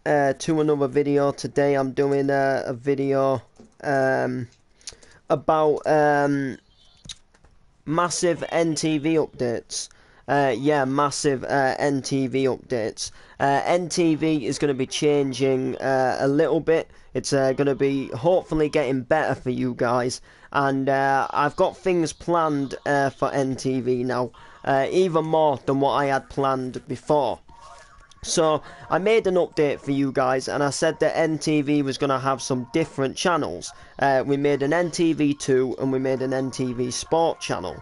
to another video. Today I'm doing a video about massive NTV updates. Yeah, massive NTV updates. NTV is going to be changing a little bit. It's going to be hopefully getting better for you guys. And I've got things planned for NTV now, even more than what I had planned before. So I made an update for you guys, and I said that NTV was going to have some different channels. We made an NTV2 and we made an NTV Sport channel.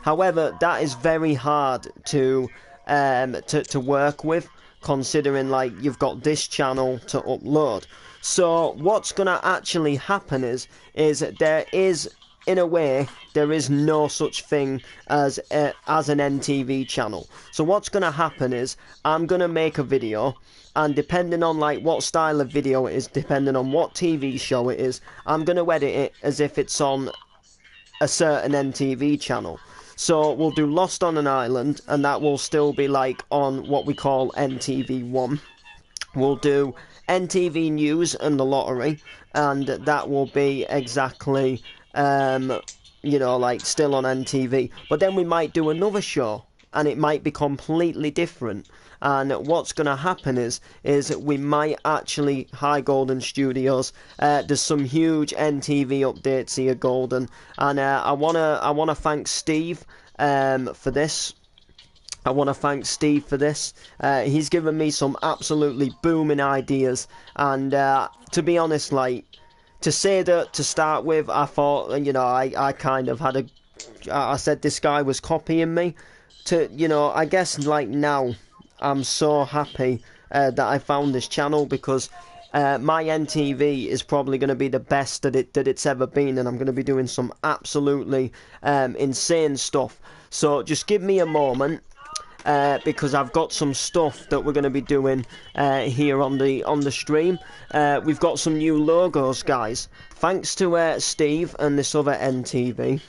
However, that is very hard to work with, considering like you've got this channel to upload. So what's going to actually happen is there is, in a way, there is no such thing as an NTV channel. So what's going to happen is I'm going to make a video, and depending on like what style of video it is, depending on what TV show it is, I'm going to edit it as if it's on a certain NTV channel. So we'll do Lost on an Island, and that will still be like on what we call NTV1. We'll do NTV News and the Lottery, and that will be exactly you know, like still on NTV. But then we might do another show, and it might be completely different. And what's going to happen is we might actually, hi Golden Studios, there's some huge NTV updates here, Golden, and I wanna thank Steve for this. I want to thank Steve for this. He's given me some absolutely booming ideas, and to be honest, like, to say that to start with, I thought, you know, I kind of had I said this guy was copying me. To, you know, I guess like now I'm so happy that I found this channel, because my NTV is probably going to be the best that it's ever been, and I'm going to be doing some absolutely insane stuff. So just give me a moment. Because I've got some stuff that we're going to be doing here on the stream. We've got some new logos, guys. Thanks to Steve and this other NTV.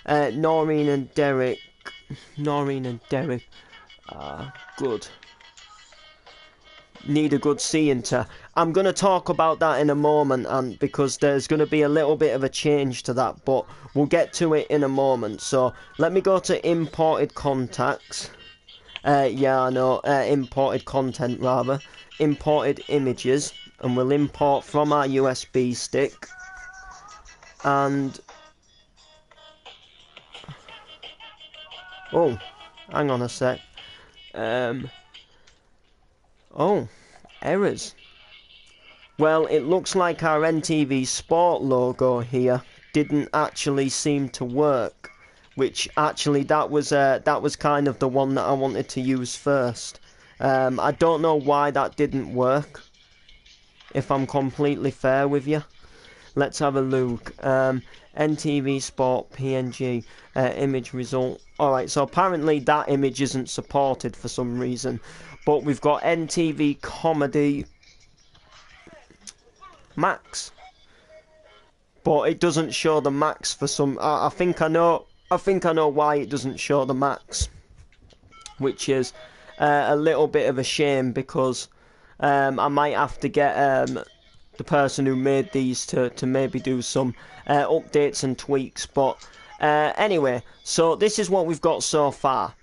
Noreen and Derek. Good. Need a good seeing to. I'm going to talk about that in a moment, and because there's going to be a little bit of a change to that, but we'll get to it in a moment. So let me go to imported contacts. Yeah, I know, imported content rather, imported images, and we'll import from our USB stick, and, oh, hang on a sec, oh, errors. Well, it looks like our NTV Sport logo here didn't actually seem to work. Which actually that was kind of the one that I wanted to use first. I don't know why that didn't work, if I'm completely fair with you. Let's have a look. NTV Sport PNG image result. Alright, so apparently that image isn't supported for some reason. But we've got NTV Comedy Max. But it doesn't show the max for some. I think I know why it doesn't show the max, which is a little bit of a shame, because I might have to get the person who made these to maybe do some updates and tweaks. But anyway, so this is what we've got so far,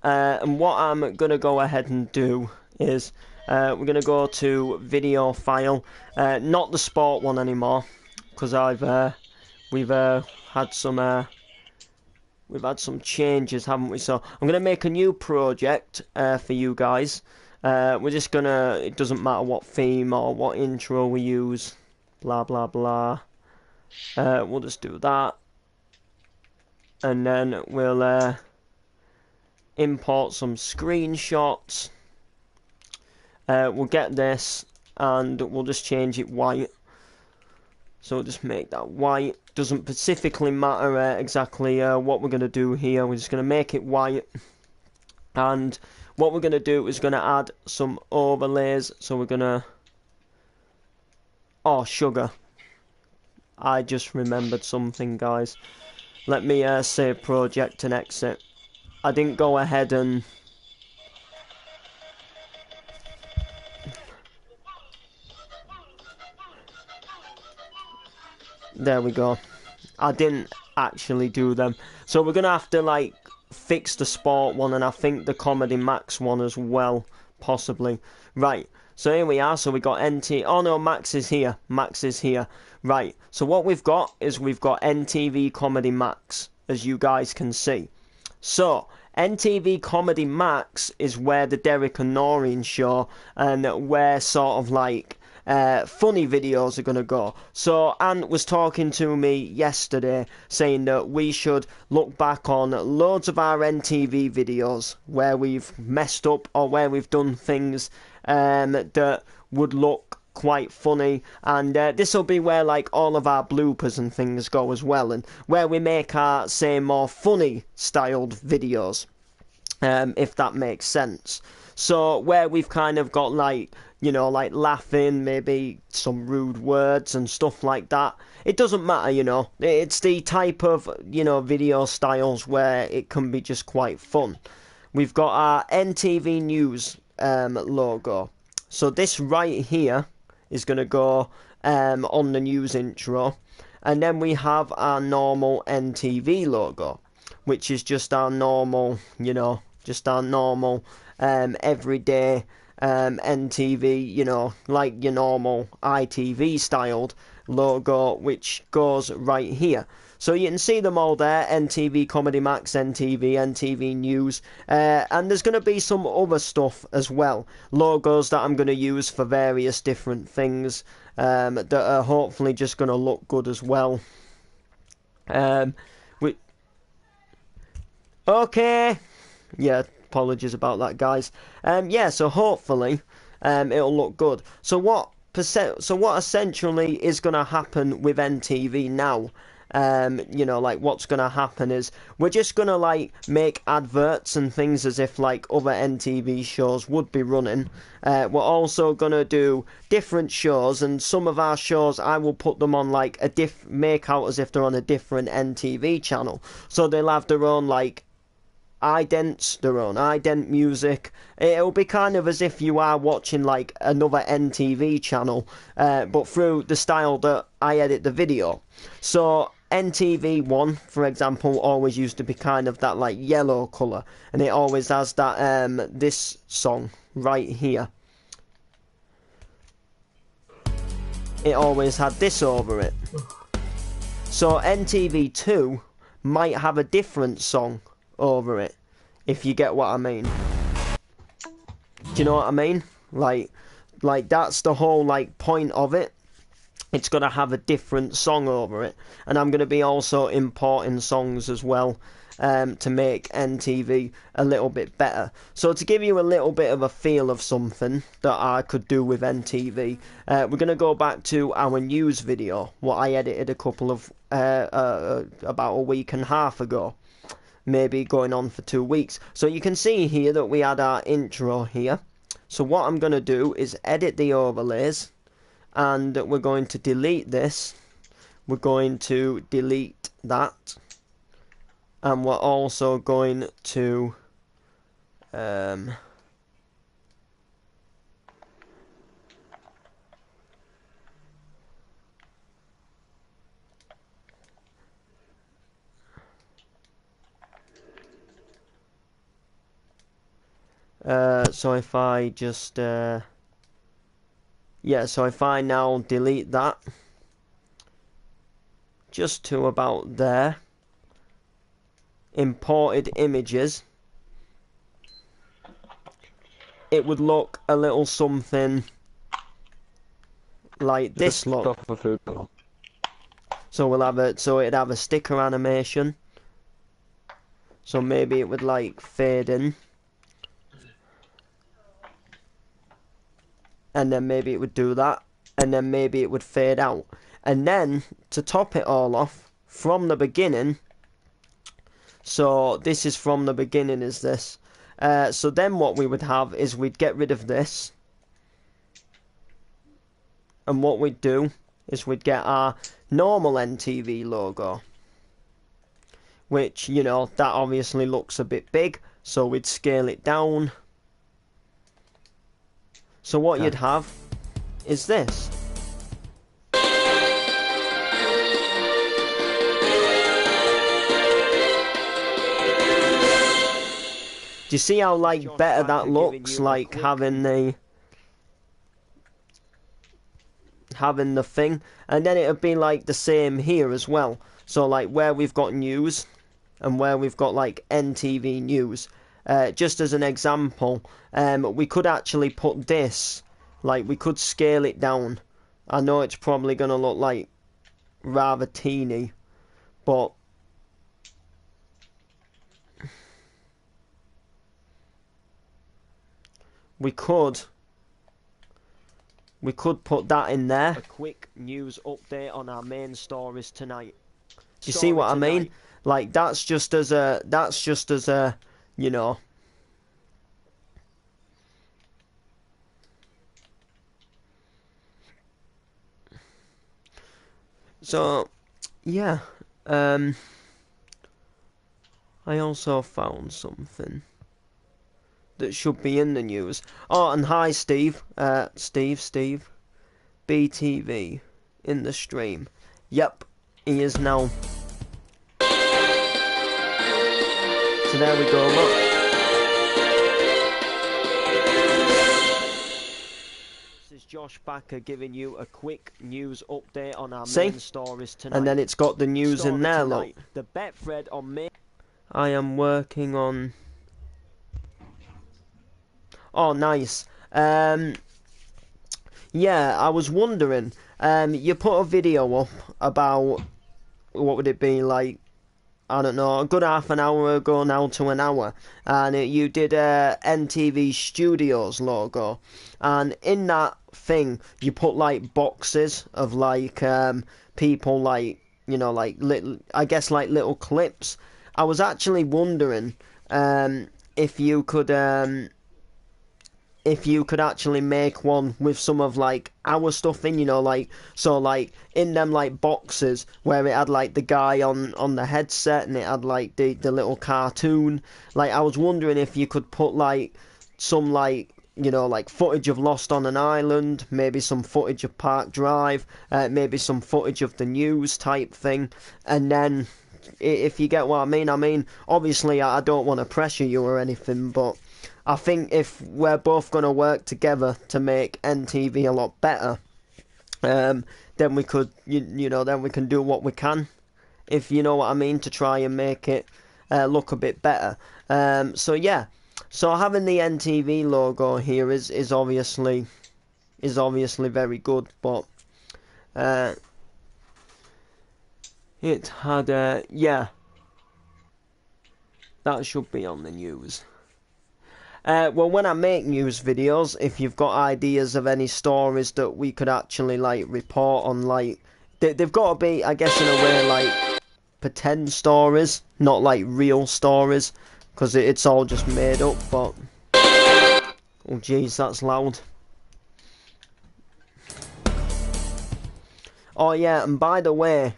and what I'm going to go ahead and do is we're going to go to video file, not the sport one anymore, because we've had some changes, haven't we? So I'm going to make a new project for you guys. We're just going to, it doesn't matter what theme or what intro we use, blah blah blah. We'll just do that. And then we'll import some screenshots. We'll get this, and we'll just change it white. So we'll just make that white. Doesn't specifically matter exactly what we're going to do here. We're just going to make it white. And what we're going to do is going to add some overlays. So we're going to... Oh, sugar. I just remembered something, guys. Let me save project and exit. I didn't go ahead and... There we go. I didn't actually do them. So we're going to have to, like, fix the sport one, and I think the Comedy Max one as well, possibly. Right, so here we are. So we got NT... Oh, no, Max is here. Max is here. Right, so what we've got is we've got NTV Comedy Max, as you guys can see. So, NTV Comedy Max is where the Derek and Noreen show, and where sort of like funny videos are going to go. So Ant was talking to me yesterday saying that we should look back on loads of our NTV videos where we've messed up or where we've done things that would look quite funny, and this will be where like all of our bloopers and things go as well, and where we make our, say, more funny styled videos, if that makes sense. So where we've kind of got like, you know, like laughing, maybe some rude words and stuff like that. It doesn't matter, you know. It's the type of, you know, video styles where it can be just quite fun. We've got our NTV News logo. So this right here is going to go on the news intro. And then we have our normal NTV logo, which is just our normal, you know, just our normal everyday NTV, you know, like your normal ITV styled logo, which goes right here. So you can see them all there, NTV Comedy Max, NTV News, and there's going to be some other stuff as well, logos that I'm going to use for various different things that are hopefully just going to look good as well. Okay, yeah, apologies about that, guys. Yeah, so hopefully it'll look good. So what essentially is going to happen with NTV now? You know, like what's going to happen is we're just going to like make adverts and things as if like other NTV shows would be running. We're also going to do different shows, and some of our shows I will put them on like make out as if they're on a different NTV channel. So they'll have their own like idents, their own ident music. It'll be kind of as if you are watching like another NTV channel, but through the style that I edit the video. So NTV1, for example, always used to be kind of that like yellow colour, and it always has that this song right here. It always had this over it. So NTV2 might have a different song over it, if you get what I mean. Do you know what I mean? Like that's the whole like point of it. It's gonna have a different song over it, and I'm gonna be also importing songs as well to make NTV a little bit better. So to give you a little bit of a feel of something that I could do with NTV, we're gonna go back to our news video, what I edited a couple of about a week and a half ago. Maybe going on for 2 weeks. So you can see here that we had our intro here. So what I'm going to do is edit the overlays, and we're going to delete this. We're going to delete that, and we're also going to so if I just yeah, so if I now delete that just to about there, imported images, it would look a little something like this look. So we'll have it, so it'd have a sticker animation, so maybe it would like fade in, and then maybe it would do that, and then maybe it would fade out. And then, to top it all off, from the beginning, so this is from the beginning, is this. So then what we would have is we'd get rid of this, and what we'd do is we'd get our normal NTV logo, which, you know, that obviously looks a bit big, so we'd scale it down. So what you'd have is this. Do you see how like better that looks? Like having the thing, and then it'd be like the same here as well. So like where we've got news and where we've got like NTV news. Just as an example, we could actually put this, like we could scale it down. I know it's probably gonna look like rather teeny, but we could put that in there. A quick news update on our main stories tonight. Do you see what I mean? Like that's just as a you know. So yeah, I also found something that should be in the news. Oh, and hi Steve, Steve, BTV in the stream. Yep, he is now. So there we go, look. This is Josh Backer giving you a quick news update on our main stories tonight. And then it's got the news in there, look. The Betfred on May. I am working on... Oh, nice. Yeah, I was wondering, you put a video up about, what would it be, like, I don't know, a good half an hour ago now to an hour, and you did a NTV Studios logo, and in that thing you put like boxes of like people, like, you know, like little, I guess like little clips. I was actually wondering if you could actually make one with some of like our stuff in, you know, like, so like in them like boxes where it had like the guy on the headset and it had like the little cartoon. Like I was wondering if you could put like some, like, you know, like footage of Lost on an Island, maybe some footage of Park Drive, maybe some footage of the news type thing, and then if you get what I mean, obviously I don't want to pressure you or anything, but I think if we're both going to work together to make NTV a lot better, then we could, you know, then we can do what we can, if you know what I mean, to try and make it look a bit better. So yeah, so having the NTV logo here is obviously very good, but it had yeah, that should be on the news. Well, when I make news videos, if you've got ideas of any stories that we could actually like report on, like they've got to be, I guess, in a way like pretend stories, not like real stories, because it's all just made up. But oh jeez, that's loud. Oh yeah, and by the way,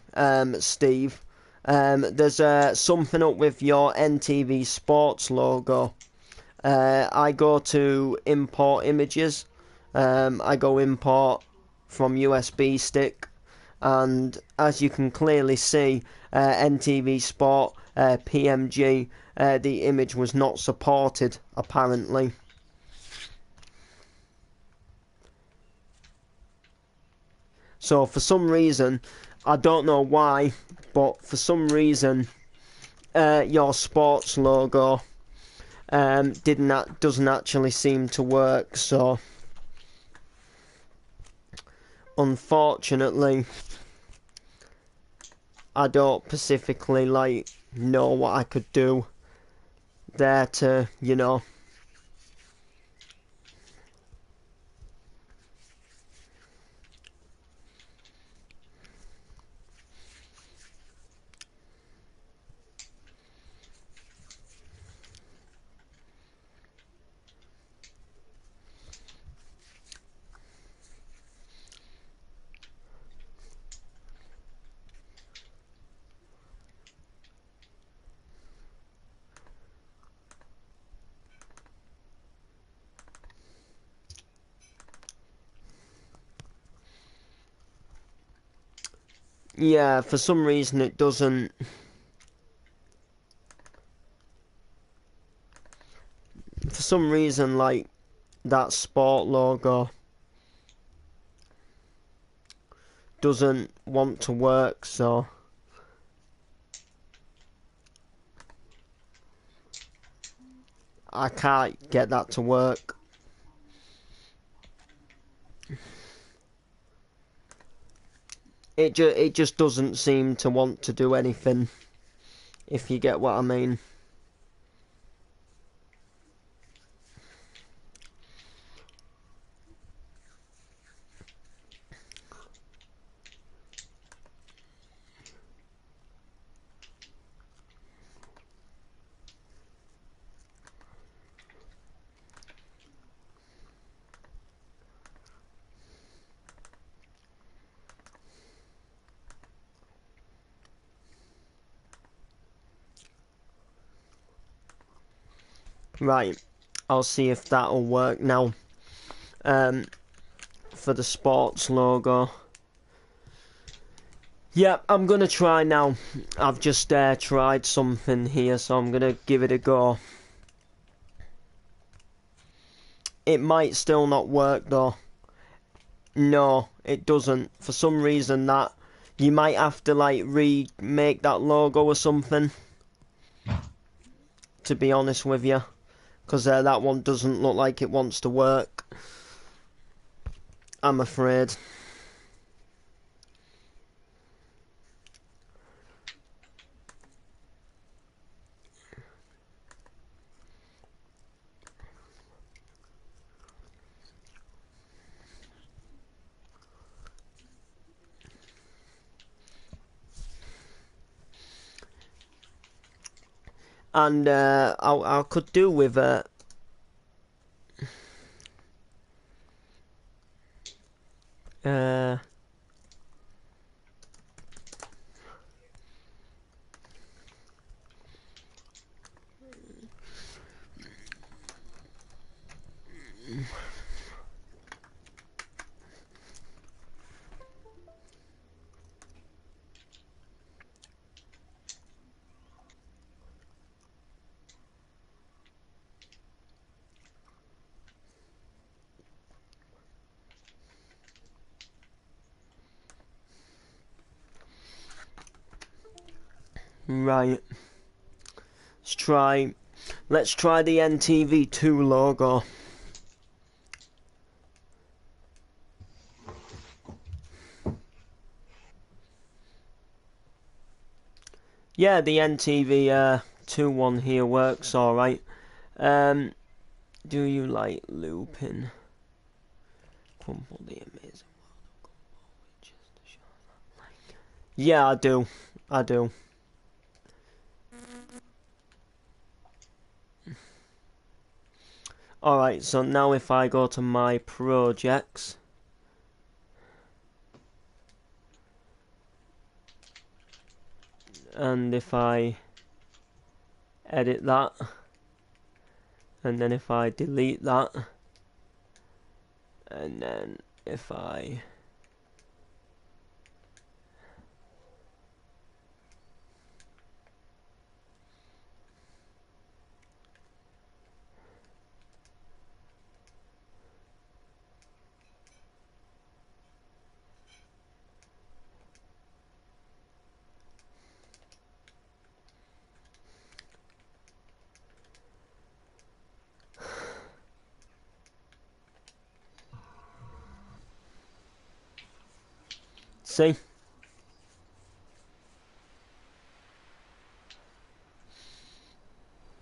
Steve, there's something up with your NTV Sports logo. I go to import images. I go import from USB stick, and as you can clearly see, NTV Sport PMG, the image was not supported apparently. So for some reason, I don't know why, but for some reason, your sports logo doesn't actually seem to work. So unfortunately, I don't specifically like know what I could do there to, you know. Yeah, for some reason it doesn't. some reason, like, that sport logo doesn't want to work, so I can't get that to work. It just doesn't seem to want to do anything, if you get what I mean. Right, I'll see if that'll work now. For the sports logo. Yeah, I'm gonna try now. I've just tried something here, so I'm gonna give it a go. It might still not work though. No, it doesn't. For some reason that you might have to like remake that logo or something. To be honest with you. Because that one doesn't look like it wants to work. I'm afraid. And I could do with right. Let's try the NTV2 logo. Yeah, the NTV 1 here works alright. Do you like looping? Crumple the amazing world of Gumball. Yeah, I do. Alright, so now if I go to my projects, and if I edit that, and then if I delete that, and then if I see,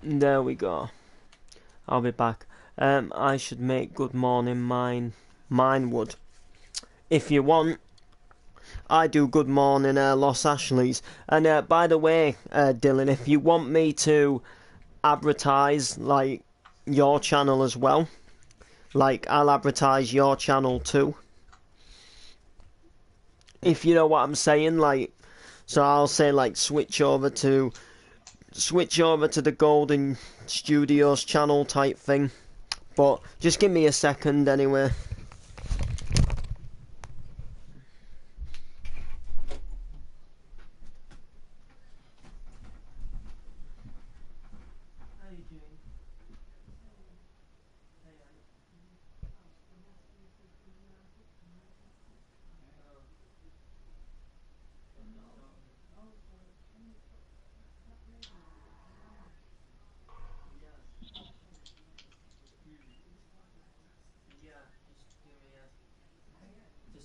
there we go. I'll be back. I should make good morning mine would. If you want, I do good morning Los Ashleys. And by the way, Dylan, if you want me to advertise like your channel as well, like I'll advertise your channel too. If you know what I'm saying, like, so I'll say like switch over to the Golden Studios channel type thing. But just give me a second anyway.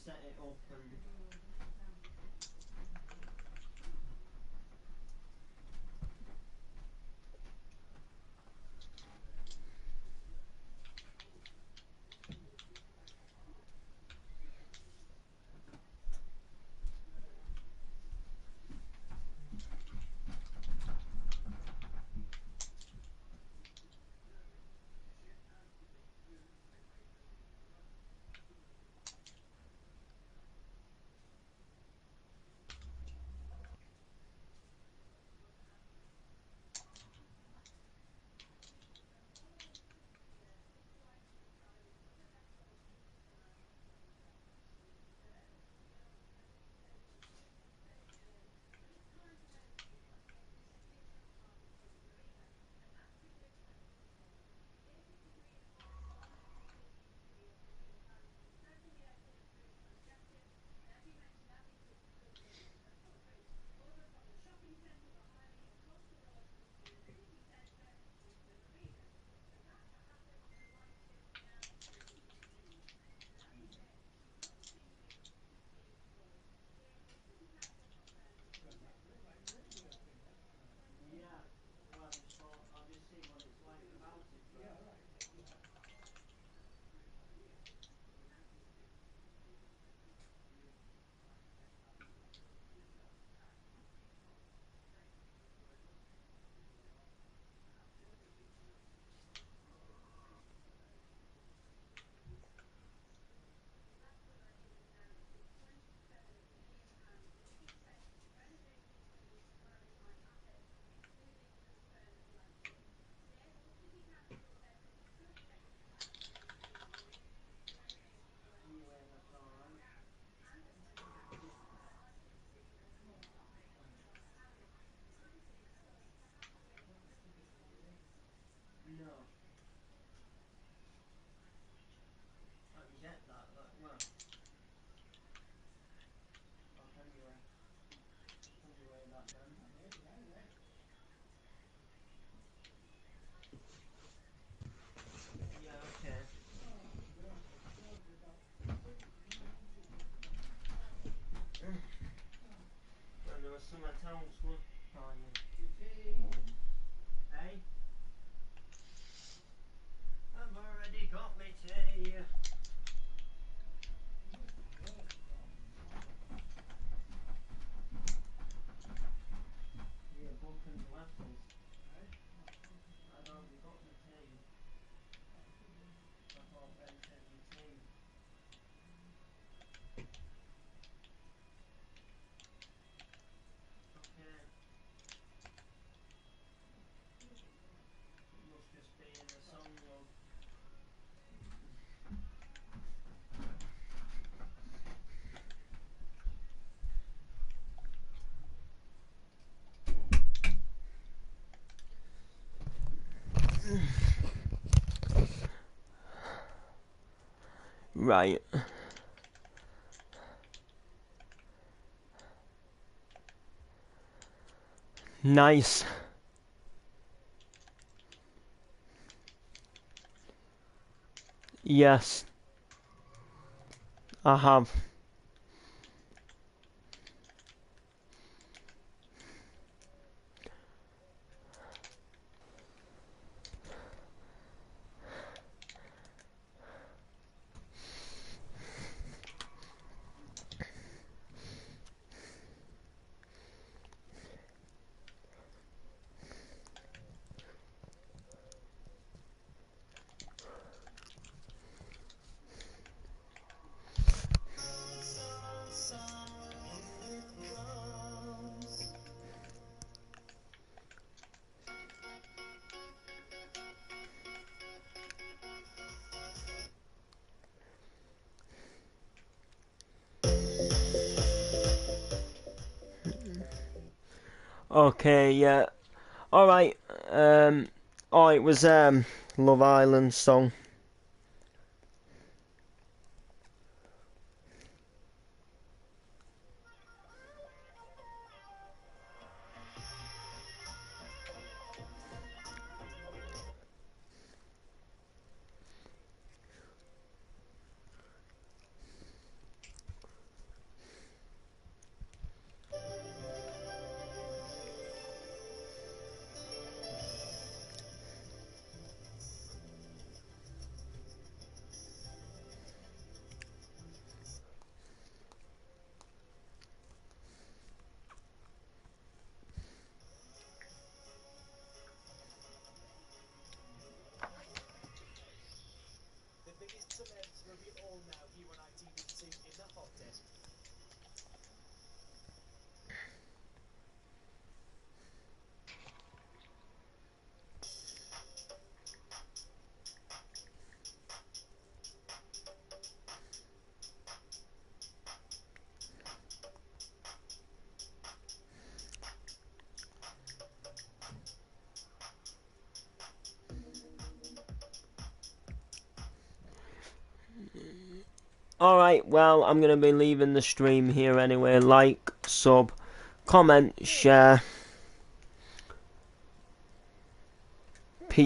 set it up and. Yeah, well, I just thought I'll just see what it's like without it first. Yeah, right. Yeah, that's alright. No, I can get that, like, well, how can you weigh that then? Yeah, okay. And there was some else, what? Oh, yeah. Hey? I've already got my tea. Yeah, book and glasses. I'd already got my tea. I thought Ben said my tea. Okay. It must just be in a song, love. Right. Nice. Yes, I have. Okay, yeah. Alright, oh, it was, Love Island song. Alright, I'm going to be leaving the stream here anyway. Like, sub, comment, share.